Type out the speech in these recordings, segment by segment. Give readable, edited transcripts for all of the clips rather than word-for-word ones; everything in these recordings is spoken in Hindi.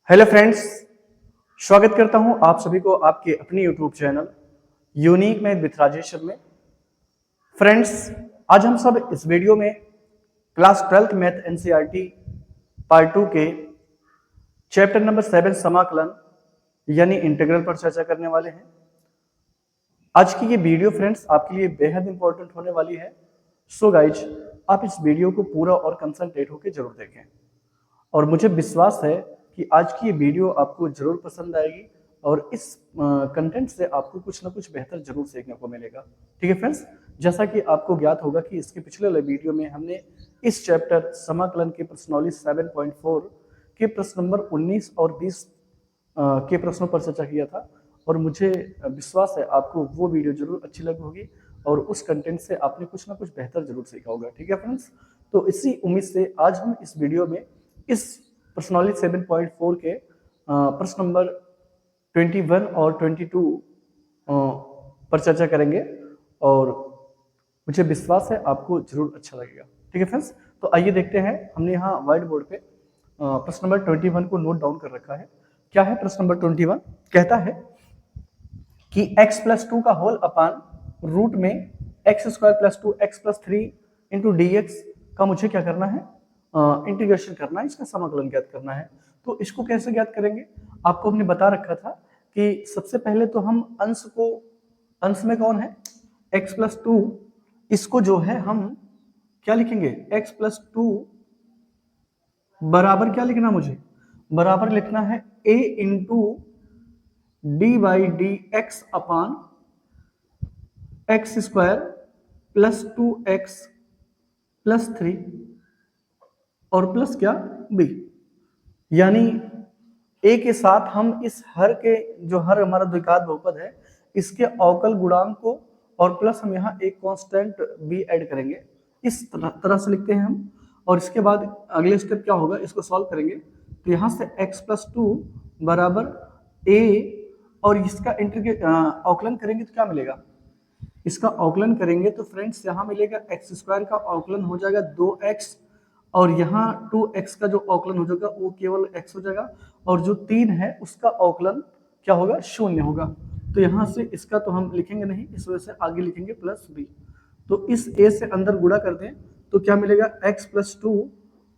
हेलो फ्रेंड्स, स्वागत करता हूं आप सभी को आपके अपने YouTube channel unique math with Rajesh में। फ्रेंड्स, आज हम सब इस वीडियो में class 12th math NCERT part 2 के चैप्टर नंबर 7 समाकलन यानी इंटीग्रल पर चर्चा करने वाले हैं। आज की ये वीडियो फ्रेंड्स आपके लिए बेहद इंपॉर्टेंट होने वाली है। सो गाइज, आप इस वीडियो को पूरा और कंसंट्रेट होकर जरूर देखें और मुझे विश्वास है कि आज की ये वीडियो आपको जरूर पसंद आएगी और इस कंटेंट से आपको कुछ ना कुछ बेहतर जरूर सीखने को मिलेगा। ठीक है फ्रेंड्स, जैसा कि आपको ज्ञात होगा कि इसके पिछले वाले वीडियो में हमने इस चैप्टर समाकलन के प्रश्नावली 7.4 के प्रश्न नंबर 19 और 20 के प्रश्नों पर चर्चा किया था और मुझे विश्वास है आपको वो वीडियो जरूर अच्छी लगी होगी और उस कंटेंट से आपने कुछ ना कुछ बेहतर जरूर सीखा होगा। ठीक है फ्रेंड्स, तो इसी उम्मीद से आज हम इस वीडियो में इस प्रश्नावली 7.4 के प्रश्न नंबर 21 और 22 पर चर्चा करेंगे और मुझे विश्वास है आपको जरूर अच्छा लगेगा। ठीक है फ्रेंड्स, तो आइए देखते हैं। हमने यहाँ व्हाइट बोर्ड पे प्रश्न नंबर 21 को नोट डाउन कर रखा है। क्या है प्रश्न नंबर 21? कहता है कि x+2 का होल अपान रूट में x² + 2x+3 इंटू dx का मुझे क्या करना है, इंटीग्रेशन करना है, इसका समाकलन ज्ञात करना है। तो इसको कैसे ज्ञात करेंगे? आपको हमने बता रखा था कि सबसे पहले तो हम अंश में कौन है x+2, इसको जो है हम क्या लिखेंगे, x+2 बराबर क्या लिखना, मुझे बराबर लिखना है a into d/dx upon x² + 2x+3 और प्लस क्या b, यानी a के साथ हम इस हर के जो हर हमारा द्विघात बहुपद है इसके अवकल गुणांक को और प्लस हम यहाँ एक कांस्टेंट b ऐड करेंगे। इस तरह से लिखते हैं हम और इसके बाद अगले स्टेप क्या होगा, इसको सॉल्व करेंगे तो यहाँ से x+2 बराबर a और इसका अवकलन करेंगे तो क्या मिलेगा, इसका अवकलन करेंगे तो फ्रेंड्स यहाँ मिलेगा x² का अवकलन हो जाएगा 2x और यहाँ 2x का जो अवकलन हो जाएगा वो केवल x हो जाएगा और जो 3 है उसका अवकलन क्या होगा, 0 होगा। तो यहाँ से इसका तो हम लिखेंगे नहीं, इस वजह से आगे लिखेंगे प्लस b। तो इस a से अंदर गुणा कर दें तो क्या मिलेगा, x+2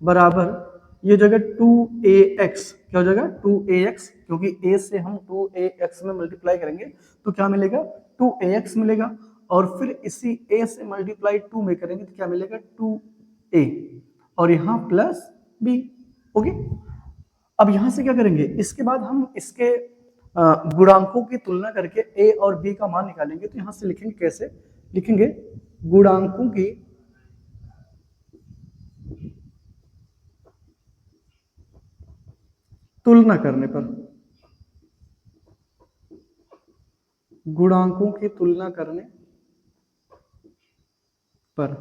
बराबर ये जगह 2ax, क्या हो जाएगा 2ax, क्योंकि a से हम 2ax में मल्टीप्लाई करेंगे तो क्या मिलेगा 2ax मिलेगा और फिर इसी a से मल्टीप्लाई 2 में करेंगे तो क्या मिलेगा 2a और यहाँ प्लस b। ओके, अब यहाँ से क्या करेंगे, इसके बाद हम इसके गुणांकों की तुलना करके a और b का मान निकालेंगे। तो यहाँ से लिखेंगे, कैसे लिखेंगे, गुणांकों की तुलना करने पर, गुणांकों की तुलना करने पर,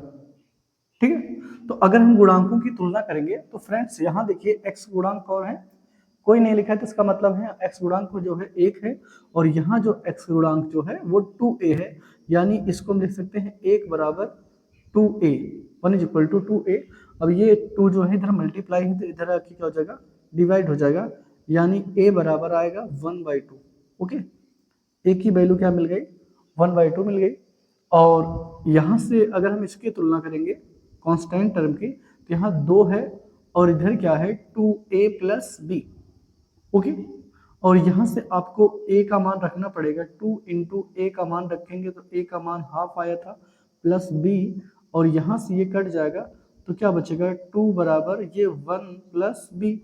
ठीक है। तो अगर हम गुणांकों की तुलना करेंगे तो फ्रेंड्स यहाँ देखिए x गुणांक कौन है, कोई नहीं लिखा है तो इसका मतलब है x गुणांक जो है 1 है और यहाँ जो x गुणांक जो है वो 2a है, यानी इसको हम लिख सकते हैं 1 बराबर 2a, 1 = 2a। अब ये 2 जो है इधर मल्टीप्लाई है तो इधर आके क्या हो जाएगा, डिवाइड हो जाएगा, यानी a बराबर आएगा 1/2। ओके, a की वैल्यू क्या मिल गई, 1/2 मिल गई। और यहाँ से अगर हम इसकी तुलना करेंगे कांस्टेंट टर्म की तो यहाँ 2 है और इधर क्या है 2a + b। ओके, और यहाँ से आपको a का मान रखना पड़ेगा, 2 × a का मान रखेंगे तो a का मान हाफ आया था प्लस b और यहाँ से ये कट जाएगा तो क्या बचेगा 2 बराबर ये 1 + b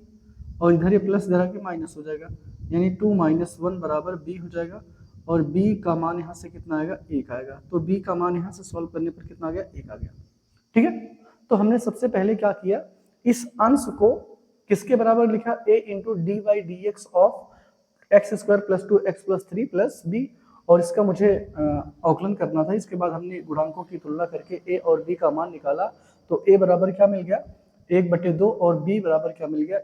और इधर ये प्लस इधर आके माइनस हो जाएगा, यानी 2 - 1 बराबर b हो जाएगा और b का मान यहाँ से कितना आएगा, 1 आएगा। तो b का मान यहाँ से सॉल्व करने पर कितना आ गया, 1 आ गया। ठीक है, तो हमने सबसे पहले क्या किया, इस अंश को किसके बराबर लिखा, a × d/dx of x² + 2x+3 + b और इसका मुझे अवकलन करना था। इसके बाद हमने गुणांकों की तुलना करके a और b का मान निकाला तो a बराबर क्या मिल गया, 1/2 और b बराबर क्या मिल गया,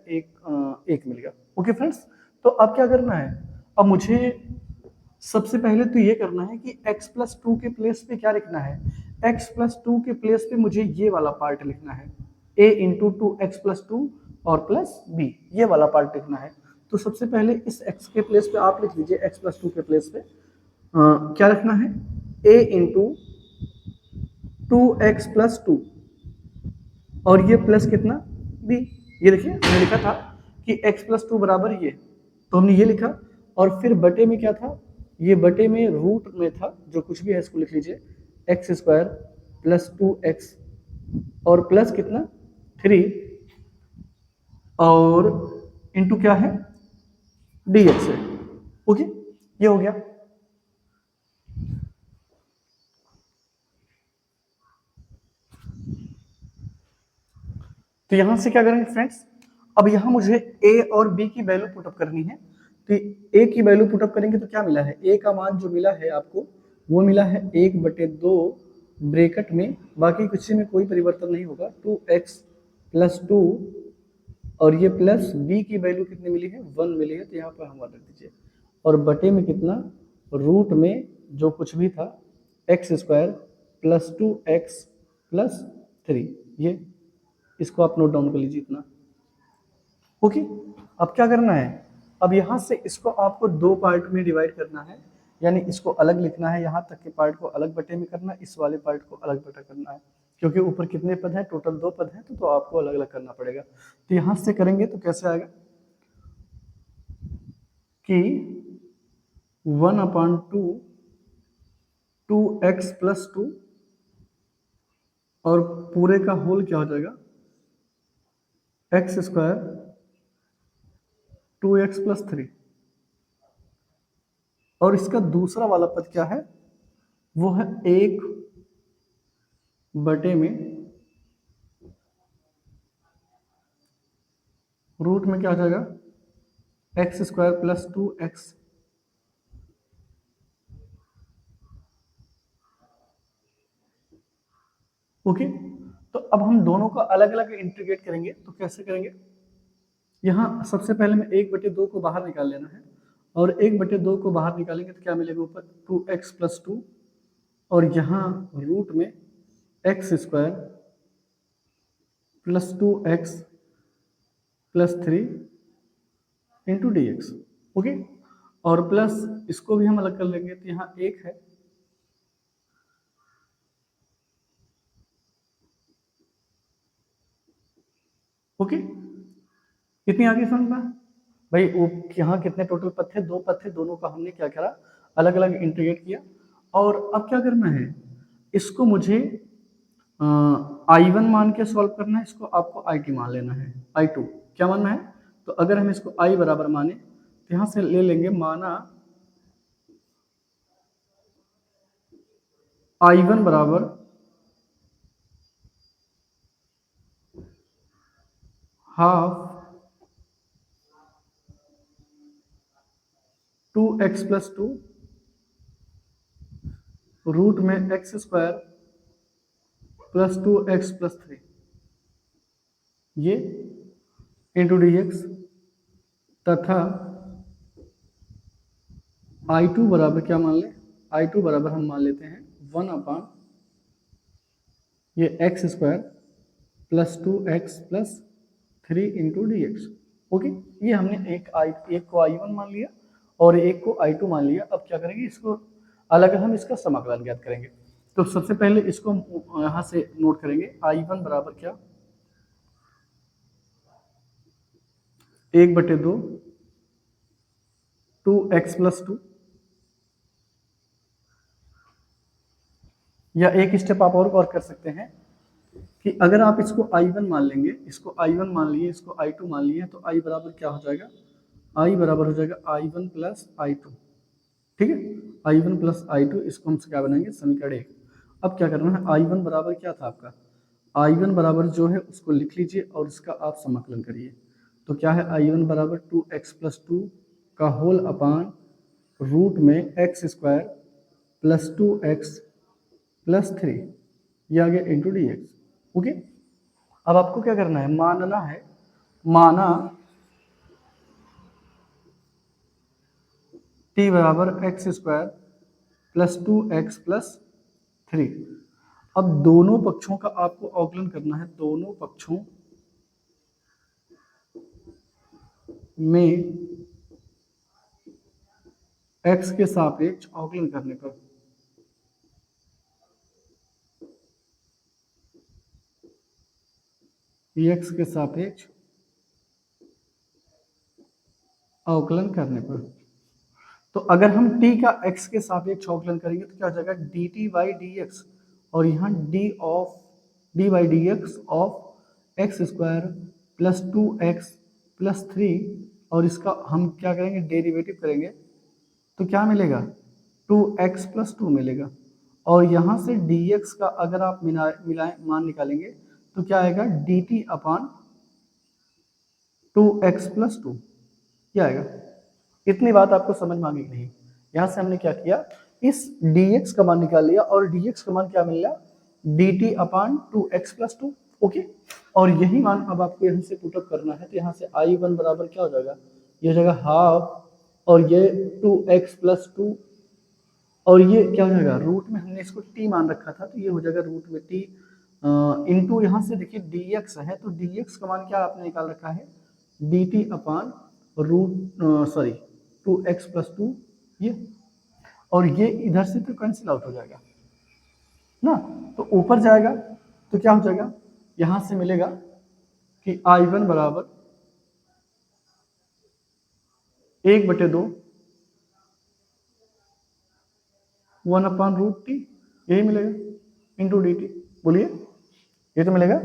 1 मिल गया। ओके फ्रेंड्स, तो अब क्या करना है, अब मुझे सबसे पहले तो ये करना है कि x+2 के प्लेस पे क्या लिखना है, x+2 के प्लेस पे मुझे ये वाला पार्ट लिखना है, a × 2x + 2 और प्लस b, ये वाला पार्ट लिखना है। तो सबसे पहले इस x के प्लेस पे आप लिख लीजिए, x प्लस 2 के प्लेस पे क्या रखना है, a इंटू 2x प्लस 2 और ये प्लस कितना b। ये देखिए हमने लिखा था कि x प्लस 2 बराबर ये, तो हमने ये लिखा और फिर बटे में क्या था, ये बटे में रूट में था, जो कुछ भी है इसको लिख लीजिए, एक्स स्क्वायर प्लस 2x और प्लस कितना 3 और इंटू क्या है dx है। ओके, ये हो गया। तो यहां से क्या करेंगे फ्रेंड्स, अब यहां मुझे a और b की वैल्यू पुटअप करनी है। तो a की वैल्यू पुटअप करेंगे तो क्या मिला है, a का मान जो मिला है आपको वो मिला है 1/2 ब्रैकेट में, बाकी कुछ में कोई परिवर्तन नहीं होगा, 2x प्लस 2 और ये प्लस b की वैल्यू कितनी मिली है 1 मिली है, तो यहाँ पर हम 1 रख दीजिए और बटे में कितना रूट में जो कुछ भी था x square plus 2x plus 3, ये इसको आप नोट डाउन कर लीजिए इतना। ओके, अब क्या करना है, अब यहाँ से इसको आपको दो पार्ट में डिवाइड करना है, यानी इसको अलग लिखना है, यहाँ तक के पार्ट को अलग बटे में करना है, इस वाले पार्ट को अलग बटा करना है, क्योंकि ऊपर कितने पद हैं, टोटल 2 पद हैं, तो आपको अलग अलग करना पड़ेगा। तो यहाँ से करेंगे तो कैसे आएगा कि 1/2 2x प्लस 2 और पूरे का होल क्या हो जाएगा एक्स स्क्वायर 2x प्लस 3 और इसका दूसरा वाला पद क्या है, वो है 1 बटे में रूट में क्या हो जाएगा x square plus 2x। Okay, तो अब हम दोनों का अलग अलग इंटीग्रेट करेंगे, तो कैसे करेंगे, यहाँ सबसे पहले में 1/2 को बाहर निकाल लेना है और 1/2 को बाहर निकालेंगे तो क्या मिलेगा ऊपर 2x प्लस 2 और यहाँ रूट में x square plus 2x plus 3 into d x. Okay, और प्लस इसको भी हम अलग कर लेंगे तो यहाँ 1 है ओके, कितनी आगे समझ में भाई, वो यहाँ कितने टोटल पद थे, 2 पद थे, दोनों का हमने क्या करा अलग अलग इंटीग्रेट किया। और अब क्या करना है, इसको मुझे I1 मान के सॉल्व करना है, इसको आपको IT मान लेना है, I2 क्या मानना है, तो अगर हम इसको I बराबर माने तो यहाँ से ले लेंगे माना I1 बराबर हाफ 2x प्लस 2 रूट में x square plus 2x plus 3 ये इंटू डी एक्स तथा I2 बराबर क्या मान लें, I2 बराबर हम मान लेते हैं 1 ये x square plus 2x plus 3 into d x. Okay, ये हमने एक को I1 मान लिया और एक को I2 मान लिया। अब क्या करेंगे, इसको अलग हम इसका समाकलन ज्ञात करेंगे। तो सबसे पहले इसको यहाँ से नोट करेंगे, I1 बराबर क्या 1/2 2x प्लस 2 या एक स्टेप आप और कर सकते हैं कि अगर आप इसको I1 मान लेंगे, इसको I1 मान लिए, इसको I2 मान लिए, तो I बराबर क्या हो जाएगा, I बराबर हो जाएगा I1 प्लस I2। ठीक है, I1 प्लस I2, इसको हम क्या बनाएंगे समीकरण 1। अब क्या करना है, I1 बराबर क्या था आपका, I1 बराबर जो है उसको लिख लीजिए और इसका आप समाकलन करिए। तो क्या है, I1 बराबर 2x प्लस 2 का होल अपान रूट में x square plus 2x plus 3, ये आ गया इंटू डी एक्स। ओके, अब आपको क्या करना है, मानना है, माना t बराबर x square plus 2x plus 3। अब दोनों पक्षों का आपको अवकलन करना है, दोनों पक्षों में x के सापेक्ष अवकलन करने पर, x के सापेक्ष अवकलन करने पर। तो अगर हम t का x के सापेक्ष अवकलन करेंगे तो क्या हो जाएगा, dt बाई डी एक्स, और यहाँ d by d x of x square plus 2x plus 3, और इसका हम क्या करेंगे, डेरिवेटिव करेंगे तो क्या मिलेगा, 2x प्लस 2 मिलेगा। और यहाँ से dx का अगर आप मिलाएं मान निकालेंगे तो क्या आएगा, dt अपान 2x प्लस 2, क्या आएगा। इतनी बात आपको समझ में आ गई नहीं। यहाँ से हमने क्या किया, इस dx का मान निकाल लिया और dx का मान क्या मिल गया, dt अपान 2x प्लस 2। ओके, और यही मान अब आपको यहाँ से पुटअप करना है। तो यहाँ से I1 बराबर क्या हो जाएगा, ये हो जाएगा हाफ, और ये 2x प्लस 2, और ये क्या हो जाएगा, रूट में हमने इसको t मान रखा था तो ये हो जाएगा रूट में t इंटू, यहाँ से देखिए dx है तो dx का मान क्या आपने निकाल रखा है, dt अपान रूट 2x प्लस 2, ये, और ये इधर से तो कैंसिल आउट हो जाएगा ना, तो ऊपर जाएगा तो क्या हो जाएगा, यहाँ से मिलेगा कि I1 बराबर 1/2 1 अपान रूट टी, यही मिलेगा इंटू डी टी। बोलिए, ये तो मिलेगा।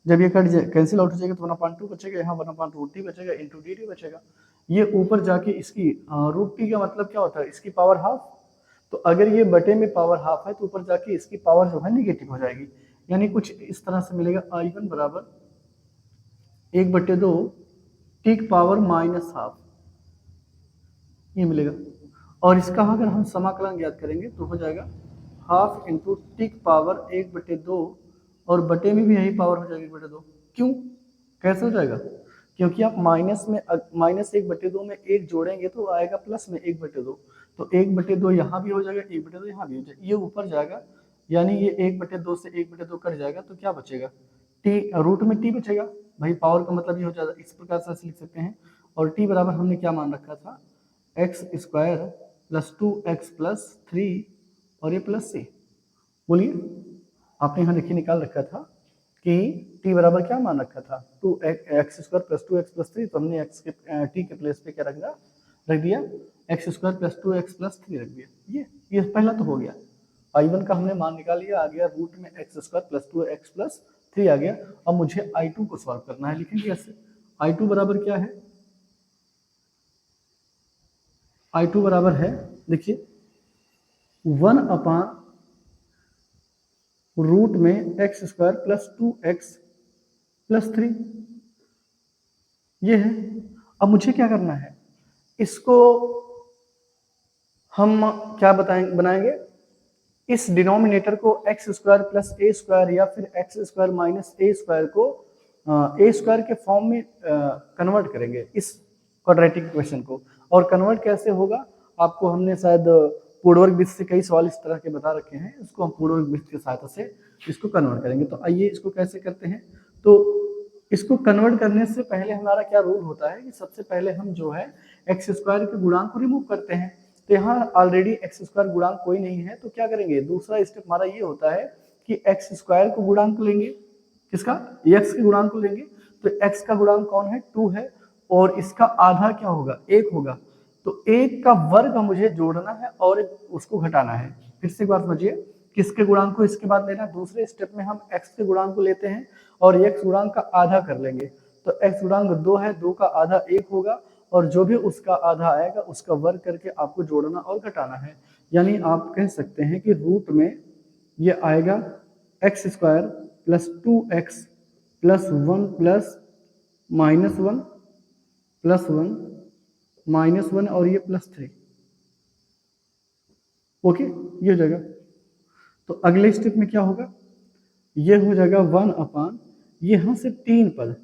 जब ये कट कैंसिल आउट हो जाएगा तो 1/2 बचेगा, यहाँ 1 अपान रूट टी बचेगा, इंटू डी टी बचेगा। ये ऊपर जाके इसकी रूट टी का मतलब क्या होता है, इसकी पावर हाफ। तो अगर ये बटे में पावर हाफ है तो ऊपर जाके इसकी पावर जो है निगेटिव हो जाएगी, यानी कुछ इस तरह से मिलेगा। I1 बराबर 1/2 टी की पावर माइनस हाफ, ये मिलेगा। और इसका अगर हम समाकलन ज्ञात करेंगे तो हो जाएगा हाफ इंटू टी की पावर 1/2, और बटे में भी यही पावर हो जाएगी 1/2। क्यों, कैसे हो जाएगा, क्योंकि आप माइनस 1/2 में एक जोड़ेंगे तो आएगा प्लस में 1/2, तो 1/2 यहाँ भी हो जाएगा, 1/2 यहाँ भी हो जाएगा, ये ऊपर जाएगा, यानी ये 1/2 से 1/2 कट जाएगा तो क्या बचेगा, टी, रूट में टी बचेगा। भाई पावर का मतलब ये हो जाएगा, इस प्रकार से लिख सकते हैं। और टी बराबर हमने क्या मान रखा था, x square plus 2x plus 3, और ये प्लस सी। बोलिए, आपने यहाँ देखिए निकाल रखा था कि t बराबर क्या मान रखा था, 2x square plus 2x plus 3, तो हमने x के t के प्लेस पे क्या रख दिया x square plus 2x plus 3 रख दिया। ये पहला तो हो गया। I1 का हमने मान निकाल लिया, आ गया रूट में x square plus 2x plus 3 आ गया। अब मुझे I2 को सॉल्व करना है, लिखेंगे ऐसे, I2 बराबर क्या है, I2 बराबर है, देखिए 1 अपान रूट में x square plus 2x plus 3, ये है। अब मुझे क्या करना है, इसको हम क्या बनाएंगे, इस डिनोमिनेटर को एक्स स्क्वायर प्लस ए स्क्वायर या फिर एक्स स्क्वायर माइनस ए स्क्वायर को ए स्क्वायर के फॉर्म में कन्वर्ट करेंगे, इस क्वाड्रेटिक इक्वेशन को। और कन्वर्ट कैसे होगा, आपको हमने शायद पूर्ववर्ग वृत्त से कई सवाल इस तरह के बता रखे हैं, इसको हम पूर्ववर्ग वृत्त की सहायता से इसको कन्वर्ट करेंगे। तो आइए इसको कैसे करते हैं। तो इसको कन्वर्ट करने से पहले हमारा क्या रूल होता है कि सबसे पहले हम जो है एक्स स्क्वायर के गुणांक को रिमूव करते हैं। तो यहाँ ऑलरेडी एक्स स्क्वायर गुणांक कोई नहीं है, तो क्या करेंगे, दूसरा स्टेप हमारा ये होता है कि एक्स स्क्वायर को गुणांक लेंगे, किसका, एक्स के गुणांक को लेंगे। तो एक्स का गुणांक कौन है, 2 है, और इसका आधा क्या होगा, 1 होगा। तो 1 का वर्ग मुझे जोड़ना है और उसको घटाना है। फिर से एक बार समझिए, किसके गुणांक को इसके बाद लेना है, दूसरे स्टेप में हम x के गुणांक को लेते हैं और x गुणांक का आधा कर लेंगे। तो x गुणांक 2 है, 2 का आधा 1 होगा, और जो भी उसका आधा आएगा उसका वर्ग करके आपको जोड़ना और घटाना है। यानी आप कह सकते हैं कि रूट में ये आएगा x square plus 2x plus 1 plus -1 plus 1 -1 और ये प्लस 3। ओके, ये हो जाएगा। तो अगले स्टेप में क्या होगा, ये हो जाएगा 1 अपान, यहाँ से 3 पद,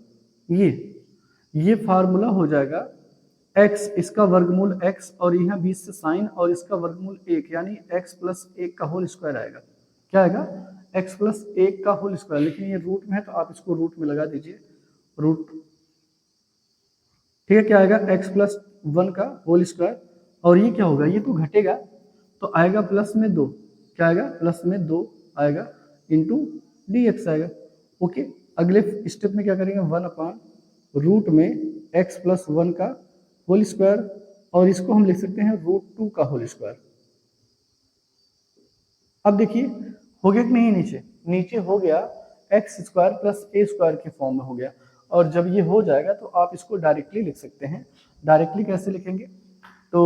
ये फार्मूला हो जाएगा x, इसका वर्गमूल x, और यहाँ 20 से साइन, और इसका वर्गमूल 1, यानी x प्लस 1 का होल स्क्वायर आएगा। क्या आएगा, x प्लस 1 का होल स्क्वायर। लेकिन ये रूट में है तो आप इसको रूट में लगा दीजिए, रूट, ठीक है। क्या आएगा, x प्लस 1 का होल स्क्वायर, और ये क्या होगा, ये तो घटेगा तो आएगा प्लस में 2, क्या आएगा प्लस में 2 आएगा इंटू डी एक्स आएगा। ओके, अगले स्टेप में क्या करेंगे, 1/रूट में x प्लस 1 का होल स्क्वायर, और इसको हम लिख सकते हैं √2 का होल स्क्वायर। अब देखिए हो गया कि नहीं, नीचे नीचे हो गया एक्स स्क्वायर प्लस ए स्क्वायर के फॉर्म में हो गया। और जब ये हो जाएगा तो आप इसको डायरेक्टली लिख सकते हैं। डायरेक्टली कैसे लिखेंगे, तो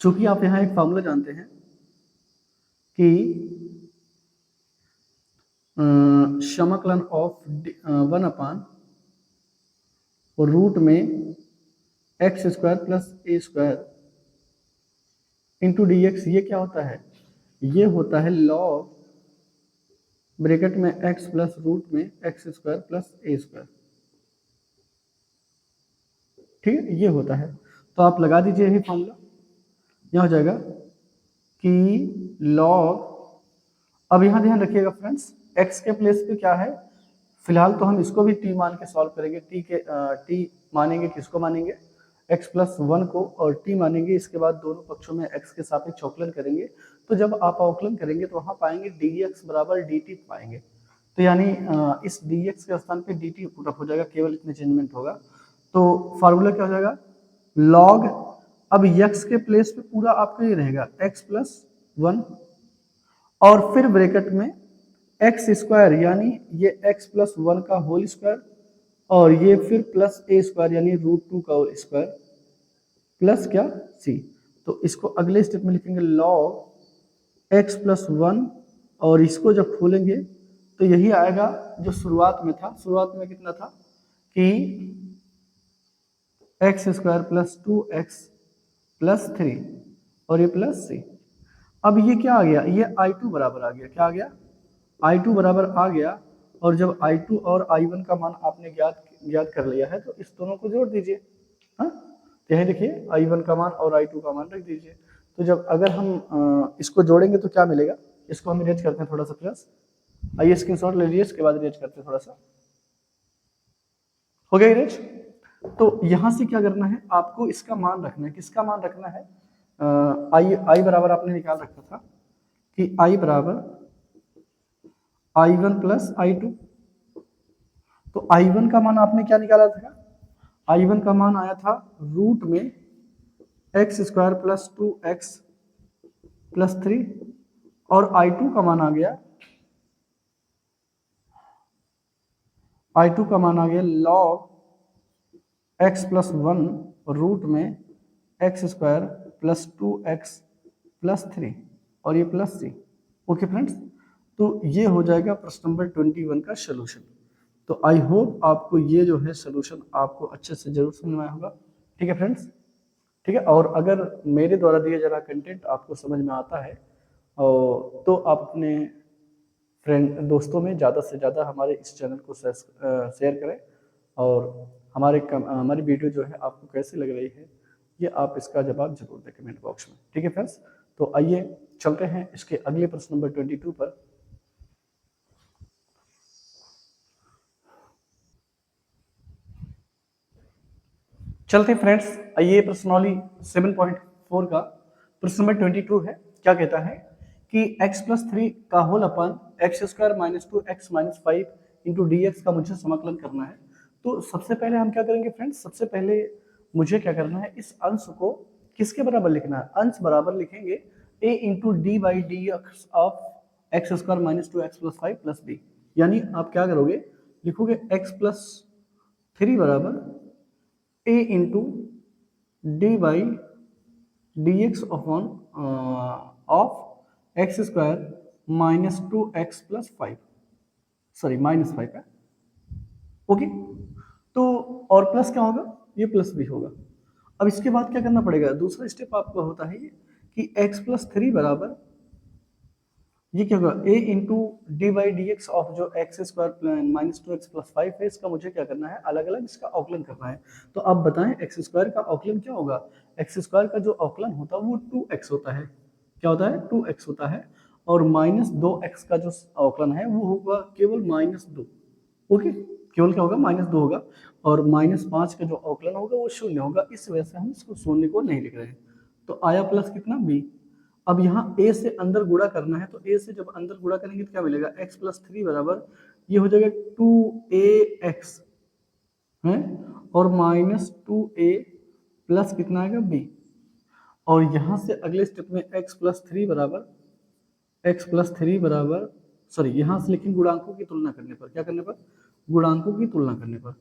चूंकि आप यहाँ एक फॉर्मूला जानते हैं कि समाकलन ऑफ 1/रूट में एक्स स्क्वायर प्लस ए स्क्वायर इंटू डी एक्स, ये क्या होता है, ये होता है लॉग ब्रैकेट में x प्लस रूट में एक्स स्क्वायर प्लस ए स्क्वायर। ठीक है, ये होता है। तो आप लगा दीजिए यही फॉर्मूला, यह हो जाएगा कि लॉग, अब यहाँ ध्यान रखिएगा फ्रेंड्स, x के प्लेस पे क्या है, फिलहाल तो हम इसको भी t मान के सॉल्व करेंगे। t मानेंगे, किसको मानेंगे, x प्लस 1 को, और t मानेंगे, इसके बाद दोनों पक्षों में x के सापेक्ष अवकलन करेंगे। तो जब आप अवकलन करेंगे तो वहाँ पाएंगे dx बराबर dt पाएंगे। तो यानी इस dx के स्थान पे dt पुटअप हो जाएगा, केवल इतने चेंजमेंट होगा। तो फार्मूला क्या हो जाएगा, लॉग, अब x के प्लेस पे पूरा आपका ये रहेगा x प्लस 1, और फिर ब्रैकेट में एक्स स्क्वायर यानी ये x प्लस 1 का होल स्क्वायर, और ये फिर प्लस ए स्क्वायर यानी √2 का होल स्क्वायर प्लस क्या c। तो इसको अगले स्टेप में लिखेंगे लॉग x प्लस 1, और इसको जब खोलेंगे तो यही आएगा जो शुरुआत में था। शुरुआत में कितना था कि x square plus 2x plus 3, और ये प्लस c। अब ये क्या आ गया, ये I2 बराबर आ गया, क्या आ गया, I2 बराबर आ गया। और जब I2 और I1 का मान आपने ज्ञात कर लिया है तो इस दोनों को जोड़ दीजिए। हाँ, तो यही देखिए I1 का मान और I2 का मान रख दीजिए। तो जब अगर हम इसको जोड़ेंगे तो क्या मिलेगा, इसको हम इरेज करते हैं थोड़ा सा प्लस, आइए स्क्रीनशॉट ले लीजिए, इसके बाद इरेज करते हैं थोड़ा सा। हो गया इरेज। तो यहां से क्या करना है, आपको इसका मान रखना है, किसका मान रखना है, आई बराबर आपने निकाल रखा था कि I बराबर I1 प्लस I2। तो I1 का मान आपने क्या निकाला था, I1 का मान आया था रूट में x square plus 2x plus 3, और I2 का मान आ गया, I2 का मान आ गया लॉग x प्लस 1 रूट में x square plus 2x plus 3, और ये प्लस c। ओके फ्रेंड्स, तो ये हो जाएगा प्रश्न नंबर 21 का सोल्यूशन। तो आई होप आपको ये जो है सोल्यूशन आपको अच्छे से जरूर समझ में आया होगा। ठीक है फ्रेंड्स, ठीक है। और अगर मेरे द्वारा दिया जा रहा कंटेंट आपको समझ में आता है तो आप अपने फ्रेंड दोस्तों में ज़्यादा से ज़्यादा हमारे इस चैनल को शेयर करें, और हमारी वीडियो जो है आपको कैसी लग रही है ये आप इसका जवाब जरूर दें कमेंट बॉक्स में। ठीक है फ्रेंड्स, तो आइए चलते हैं इसके अगले प्रश्न नंबर 22 पर। चलते हैं फ्रेंड्स, आइए प्रश्नावली 7.4 का प्रश्न नंबर 22 है। क्या कहता है कि x प्लस 3 का whole upon x square minus 2x minus 5 into d x का मुझे समाकलन करना है। तो सबसे पहले हम क्या करेंगे फ्रेंड्स, सबसे पहले मुझे क्या करना है, इस अंश को किसके बराबर लिखना है, अंश बराबर लिखेंगे a into d by d x of x square minus 2x plus 5 plus b. यानी आप क्या करोगे, लिखोगे x प्लस 3 बराबर a into d by d x upon of x square minus 2x plus 5, sorry minus 5 है। ओके, तो और प्लस क्या होगा, ये प्लस भी होगा। अब इसके बाद क्या करना पड़ेगा, दूसरा स्टेप आपका होता है ये कि x प्लस 3 बराबर ये क्या होगा, a into d by d x of जो x square minus 2x plus 5 है, इसका मुझे क्या करना है, अलग अलग इसका अवकलन करना है। तो आप बताएं एक्स स्क्वायर का अवकलन क्या होगा, एक्स स्क्वायर का जो अवकलन होता है वो 2x होता है, क्या होता है 2x होता है, और माइनस 2x का जो अवकलन है वो होगा केवल -2। ओके, केवल क्या होगा, -2 होगा, और -5 का जो अवकलन होगा वो 0 होगा, इस वजह से हम इसको शून्य को नहीं लिख रहे हैं। तो आया प्लस कितना, b। अब यहाँ a से अंदर गुणा करना है, तो a से जब अंदर गुणा करेंगे तो क्या मिलेगा, x + 3 बराबर ये हो जाएगा 2ax है, और -2a प्लस कितना आएगा, b। और यहाँ से अगले स्टेप में x + 3 बराबर सॉरी, यहाँ से लेकिन गुणांकों की तुलना करने पर, क्या करने पर, गुणांकों की तुलना करने पर,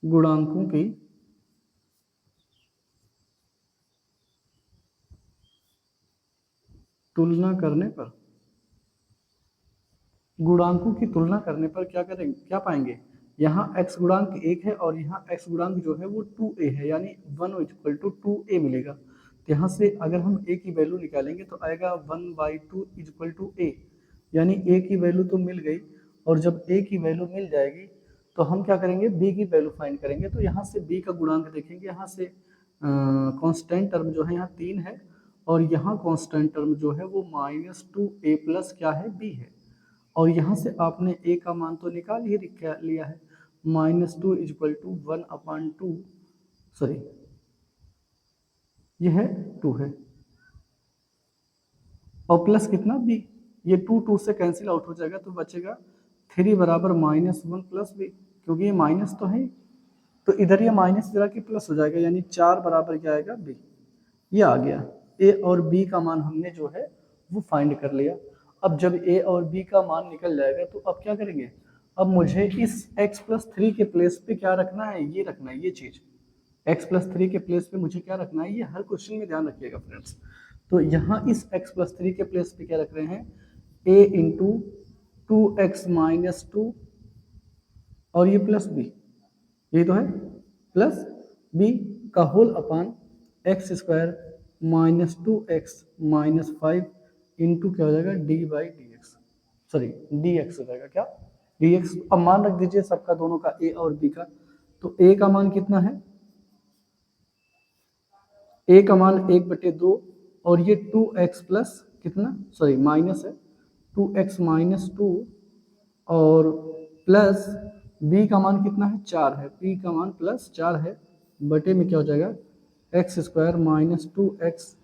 गुणांकों की तुलना करने पर, गुणांकों की तुलना करने पर क्या करेंगे, क्या पाएंगे, यहाँ x गुणांक 1 है और यहाँ x गुणांक जो है वो 2a है, यानी 1 = 2a मिलेगा। तो यहाँ से अगर हम a की वैल्यू निकालेंगे तो आएगा 1/2 = a, यानी a की वैल्यू तो मिल गई। और जब a की वैल्यू मिल जाएगी तो हम क्या करेंगे, b की वैल्यू फाइंड करेंगे। तो यहाँ से b का गुणांक देखेंगे, यहाँ से कांस्टेंट टर्म जो है यहाँ 3 है, और यहाँ कांस्टेंट टर्म जो है वो -2a प्लस क्या है, b है। और यहाँ से आपने a का मान तो निकाल ही लिया है, -2 = 1/2, सॉरी ये है 2 है, और प्लस कितना, b। ये 2 से कैंसिल आउट हो जाएगा, तो बचेगा 3 बराबर -1 प्लस b, क्योंकि ये माइनस तो है, तो इधर ये माइनस जरा कि प्लस हो जाएगा, यानी 4 बराबर क्या आएगा, b। ये आ गया, a और b का मान हमने जो है वो फाइंड कर लिया। अब जब a और b का मान निकल जाएगा तो अब क्या करेंगे, अब मुझे इस x + 3 के प्लेस पे क्या रखना है, ये रखना है, ये चीज x + 3 के प्लेस पे मुझे क्या रखना है, ये हर क्वेश्चन में ध्यान रखिएगा फ्रेंड्स। तो यहाँ इस x + 3 के प्लेस पे क्या रख रहे हैं, a × 2x - 2 और ये प्लस b, यही तो है, प्लस b का whole upon x² -2x - 5 into क्या हो जाएगा, d/dx, सॉरी dx हो जाएगा, क्या dx। अब मान रख दीजिए सबका, दोनों का, a और b का। तो a का मान कितना है, a का मान 1/2, और ये 2x प्लस कितना, सॉरी माइनस है 2x - 2, और प्लस b का मान कितना है, 4 है, b का मान +4 है, बटे में क्या हो जाएगा, x² - 2x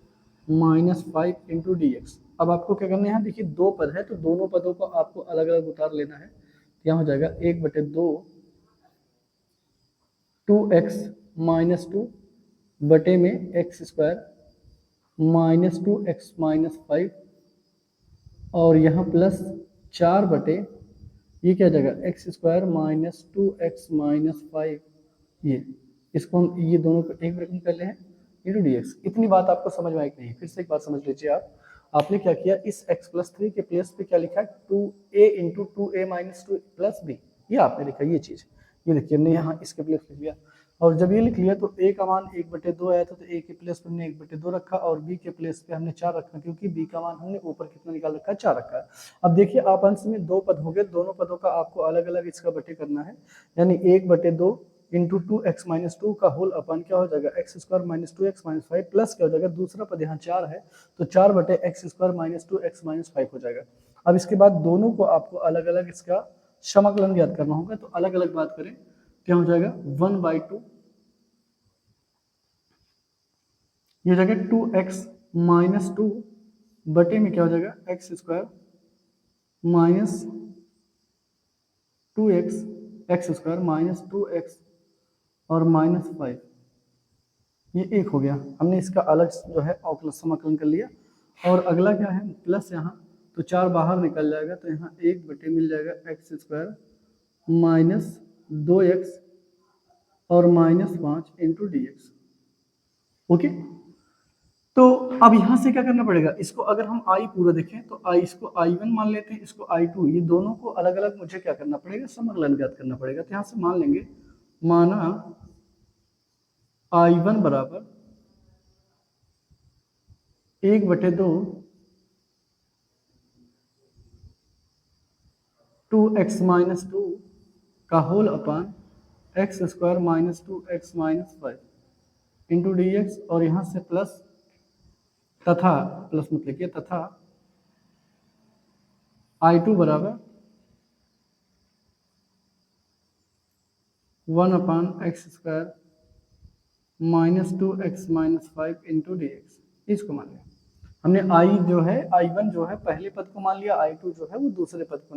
- 5 इंटू dx। अब आपको क्या करना है, यहाँ देखिए दो पद है, तो दोनों पदों को आपको अलग अलग उतार लेना है। यहाँ हो जाएगा 1/2 2x - 2 बटे में x² -2x - 5, और यहाँ +4 बटे ये क्या जाएगा, x² -2x - 5, ये इसको हम ये दोनों को एक ब्रैकेट में कर ले हैं इंटू dx। इतनी बात आपको समझ में आई कि नहीं, फिर से एक बात समझ लीजिए आप। आपने क्या किया, इस x + 3 के प्लेस पे क्या लिखा है, 2a × 2a - 2 प्लस b, ये आपने लिखा, ये चीज, ये देखिए हमने यहाँ इसके प्लेस लिख लिया। और जब ये लिख लिया तो a का मान 1/2 आया था, तो a के प्लेस पे हमने 1/2 रखा, और b के प्लेस पे हमने 4 रखा, क्योंकि b का मान हमने ऊपर कितना निकाल रखा है, 4 रखा है। अब देखिए आप अंश में दो पद हो गए, दोनों पदों का आपको अलग अलग इसका बटे करना है, यानी 1/2 इंटू 2x - 2 का होल अपन क्या हो जाएगा, x² - 2x - 5 प्लस क्या हो जाएगा, दूसरा पद यहाँ 4 है, तो 4/x² - 2x - 5 हो जाएगा। अब इसके बाद दोनों को आपको अलग अलग इसका समाकलन ज्ञात करना होगा, तो अलग अलग बात करें क्या हो जाएगा, 1/2 ये हो जाएगा 2x - 2 बटे में क्या हो जाएगा, x² - 2x x² - 2x और -5, ये एक हो गया, हमने इसका अलग जो है अवकलन समाकलन कर लिया। और अगला क्या है, प्लस यहाँ, तो 4 बाहर निकल जाएगा, तो यहाँ 1 मिल जाएगा x² - 2x और -5 इंटू dx। ओके, तो अब यहाँ से क्या करना पड़ेगा, इसको अगर हम i पूरा देखें तो i, इसको i1 मान लेते हैं, इसको i2, ये दोनों को अलग अलग मुझे क्या करना पड़ेगा, समाकलन ज्ञात करना पड़ेगा। तो यहाँ से मान लेंगे, माना i1 बराबर 1/2 2x - 2 का whole upon x² - 2x - 5 into dx, और यहाँ से प्लस तथा प्लस मत लिखिए, तथा I2 बराबर 1/x² -2x-5 into d x, इसको मान लिया हमने। आई जो है I1 जो है पहले पद को मान लिया, I2 जो है वो दूसरे पद को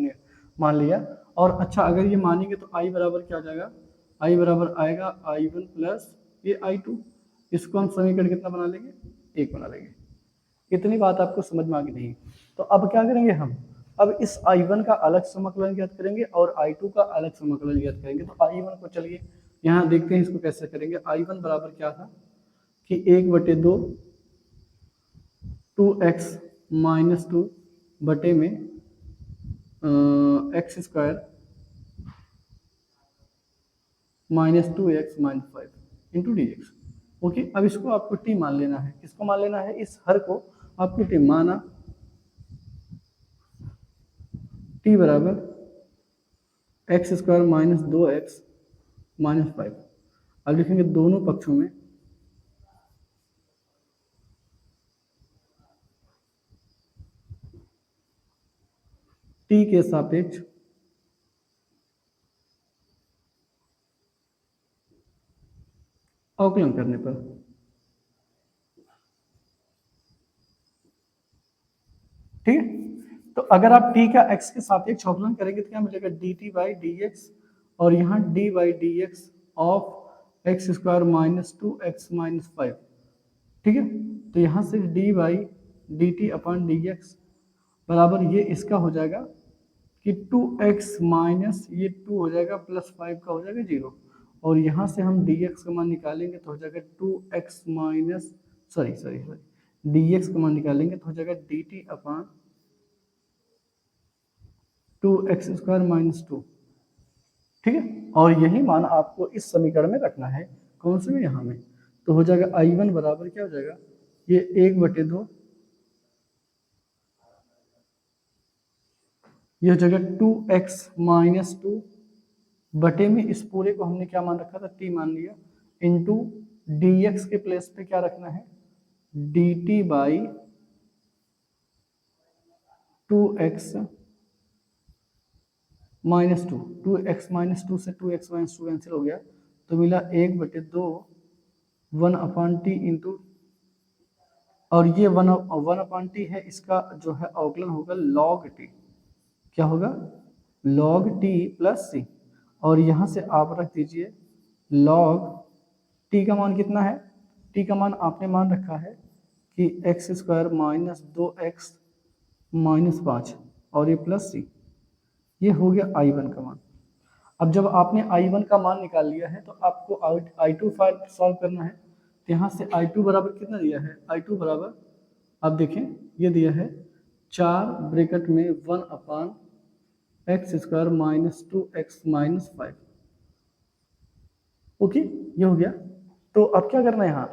मान लिया। और अच्छा अगर ये मानेंगे तो I बराबर क्या आ जाएगा, I बराबर आएगा I1 प्लस ये I2, इसको हम समीकरण कितना बना लेंगे, 1 बना लेंगे। इतनी बात आपको समझ में आ गई नहीं? तो अब क्या करेंगे हम, अब इस I1 का अलग समाकलन ज्ञात करेंगे और I2 का अलग समाकलन ज्ञात करेंगे। तो I1 को चलिए यहाँ देखते हैं इसको कैसे करेंगे। I1 बराबर क्या था कि 1/2 2x माइनस 2 बटे में x² -2x-5 into d x. Okay, अब इसको आपको t मान लेना है। किसको मान लेना है, इस हर को आपको t माना, t बराबर x² -2x-5। अब लिखेंगे दोनों पक्षों में t के सापेक्ष अवकलन करने पर। ठीक है, तो अगर आप t का x के सापेक्ष अवकलन करेंगे तो क्या मिलेगा, dt/dx, और यहाँ d/dx ऑफ x² -2x-5। ठीक है, तो यहाँ से d/dt/dx बराबर ये इसका हो जाएगा कि 2x माइनस ये 2 हो जाएगा प्लस 5 का हो जाएगा 0, और यहाँ से हम dx का मान निकालेंगे तो हो जाएगा 2x माइनस सॉरी dx का मान निकालेंगे तो हो जाएगा dt/2x² -2। ठीक है, और यही मान आपको इस समीकरण में रखना है। कौन से में, यहाँ में। तो हो जाएगा I1 बराबर क्या हो जाएगा, ये 1/2, यह जगह 2x -2 बटे में इस पूरे को हमने क्या मान रखा था, t मान लिया, इंटू dx के प्लेस पे क्या रखना है, dt/2x -2। 2x -2 से 2x -2 कैंसिल हो गया, तो मिला 1/2 1/t इंटू, और ये 1/t है, इसका जो है अवकलन होगा log t। क्या होगा, log t प्लस सी, और यहाँ से आप रख दीजिए log t का मान कितना है, t का मान आपने मान रखा है कि x² -2x-5 और ये प्लस सी, ये हो गया I1 का मान। अब जब आपने I1 का मान निकाल लिया है तो आपको I2 सॉल्व करना है। तो यहाँ से I2 बराबर कितना दिया है, I2 बराबर आप देखें ये दिया है 4 ब्रैकेट में 1/x² -2x-5। ओके, ये हो गया। तो अब क्या करना है,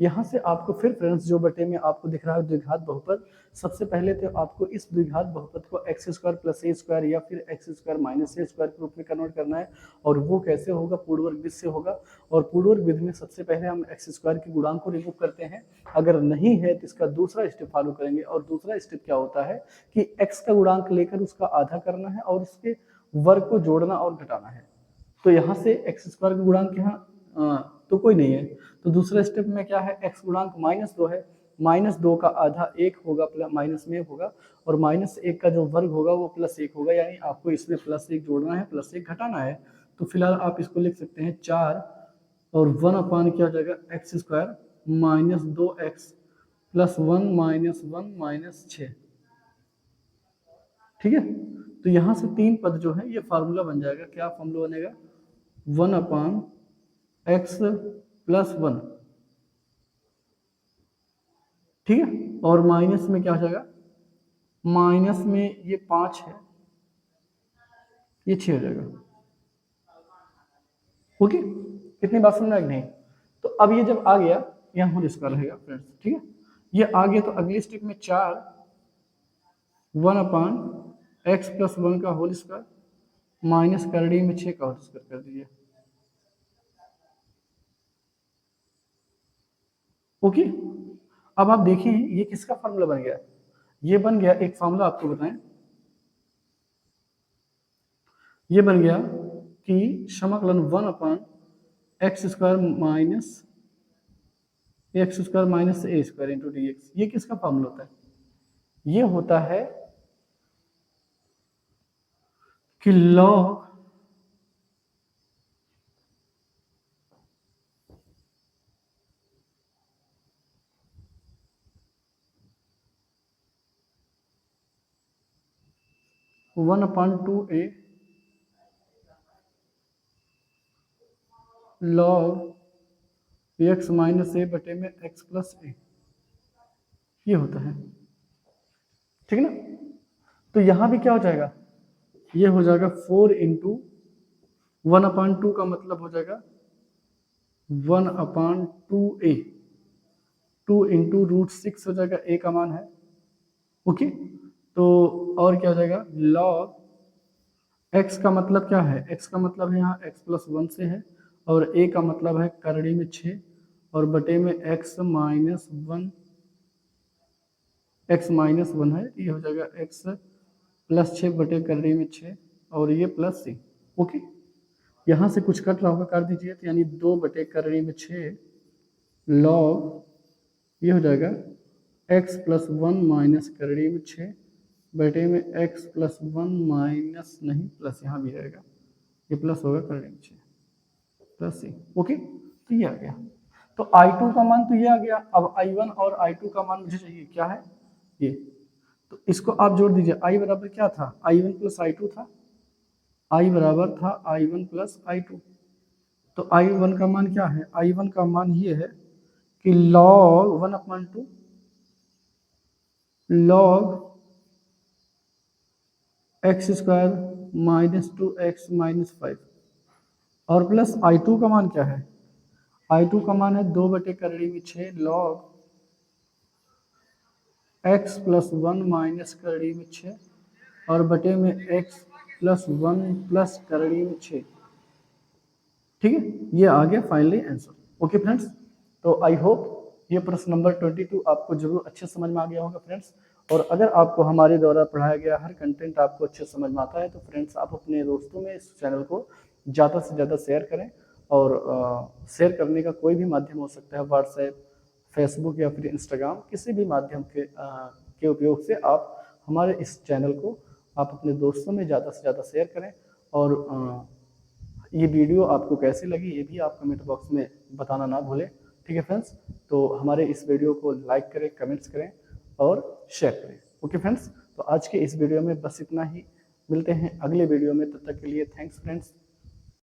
यहाँ से आपको फिर फ्रेंड्स जो बटे में आपको दिख रहा है द्विघात बहुपद, सबसे पहले तो आपको इस द्विघात बहुपद को x² + a² या फिर x² - a² के रूप में कन्वर्ट करना है। और वो कैसे होगा, पूर्ववर्ग विधि से होगा। और पूर्ववर्ग विधि में सबसे पहले हम x² के गुणांक को रिमूव करते हैं। अगर नहीं है तो इसका दूसरा स्टेप फॉलो करेंगे, और दूसरा स्टेप क्या होता है कि x का गुणांक लेकर उसका आधा करना है और उसके वर्ग को जोड़ना और घटाना है। तो यहाँ से x² का गुणांक यहाँ तो कोई नहीं है, तो दूसरे स्टेप में क्या है, x गुणांक -2 है, -2 का आधा 1 होगा, -1 होगा, और -1 का जो वर्ग होगा वो +1 होगा, यानी आपको इसमें +1 जोड़ना है, +1 घटाना है। तो फिलहाल आप इसको लिख सकते हैं 4 और 1 क्या हो जाएगा, x² -2x + 1 - 6। ठीक है, तो यहाँ से 3 पद जो है ये फार्मूला बन जाएगा। क्या फार्मूला बनेगा, 1/x + 1। ठीक है, और माइनस में क्या हो जाएगा, माइनस में ये 5 है, ये 6 हो जाएगा। ओके, कितनी बात समझ नहीं। तो अब ये जब आ गया, यहाँ होल स्क्वायर रहेगा फ्रेंड्स। ठीक है, ये आ गया तो अगले स्टेप में 4 1/x + 1 का होल स्क्वायर माइनस करड़ी में 6 का होल स्क्वायर कर दीजिए। ओके, अब आप देखिए ये किसका फार्मूला बन गया, ये बन गया एक फार्मूला आपको बताएं, ये बन गया कि समाकलन 1/x² minus a² into dx। ये किसका फार्मूला होता है, ये होता है कि log वन अपॉन टू ए log x माइनस ए बटे में x प्लस ए, ये होता है, ठीक है ना। तो यहां भी क्या हो जाएगा, ये हो जाएगा 4 इंटू 1/2 का मतलब हो जाएगा 1/2a, 2 इंटू √6 हो जाएगा, a का मान है, ओके। तो और क्या हो जाएगा, log x का मतलब क्या है, x का मतलब है यहाँ x प्लस 1 से है, और a का मतलब है करड़ी में 6 और बटे में x माइनस 1 है, ये हो जाएगा x प्लस 6 बटे करड़ी में 6 और ये प्लस c, ओके। यहाँ से कुछ कट रहा होगा, कर दीजिए, तो यानी 2 बटे करड़ी में 6 log ये हो जाएगा x प्लस 1 माइनस करड़ी में 6 बटे में x प्लस 1 माइनस नहीं प्लस, यहाँ भी रहेगा, ये प्लस होगा करड़ी में 6 प्लस c, ओके। तो ये आ गया, तो I2 का मान तो ये आ गया। अब I1 और I2 का मान मुझे चाहिए, क्या है ये, तो इसको आप जोड़ दीजिए। I बराबर क्या था, I1 प्लस I2 था, I बराबर था I1 प्लस I2। तो I1 का मान क्या है, I1 का मान ये है कि log 1/2 log x² minus 2x minus 5 और प्लस I2 का मान क्या है, I2 का मान है 2 बटे करड़ी में 6 log x प्लस 1 माइनस करड़ी में 6 और बटे में x प्लस 1 प्लस करड़ी में 6, ठीक है। ये आ गया फाइनली आंसर, ओके फ्रेंड्स। तो आई होप ये प्रश्न नंबर 22 आपको जरूर अच्छे समझ में आ गया होगा फ्रेंड्स। और अगर आपको हमारे द्वारा पढ़ाया गया हर कंटेंट आपको अच्छे समझ में आता है तो फ्रेंड्स आप अपने दोस्तों में इस चैनल को ज़्यादा से ज़्यादा शेयर करें। और शेयर करने का कोई भी माध्यम हो सकता है, व्हाट्सएप, फेसबुक या फिर इंस्टाग्राम, किसी भी माध्यम के उपयोग से आप हमारे इस चैनल को आप अपने दोस्तों में ज़्यादा से ज़्यादा शेयर करें। और ये वीडियो आपको कैसी लगी ये भी आप कमेंट बॉक्स में बताना ना भूलें, ठीक है फ्रेंड्स। तो हमारे इस वीडियो को लाइक करें, कमेंट्स करें और शेयर करें, ओके फ्रेंड्स। तो आज के इस वीडियो में बस इतना ही, मिलते हैं अगले वीडियो में, तब तक के लिए थैंक्स फ्रेंड्स।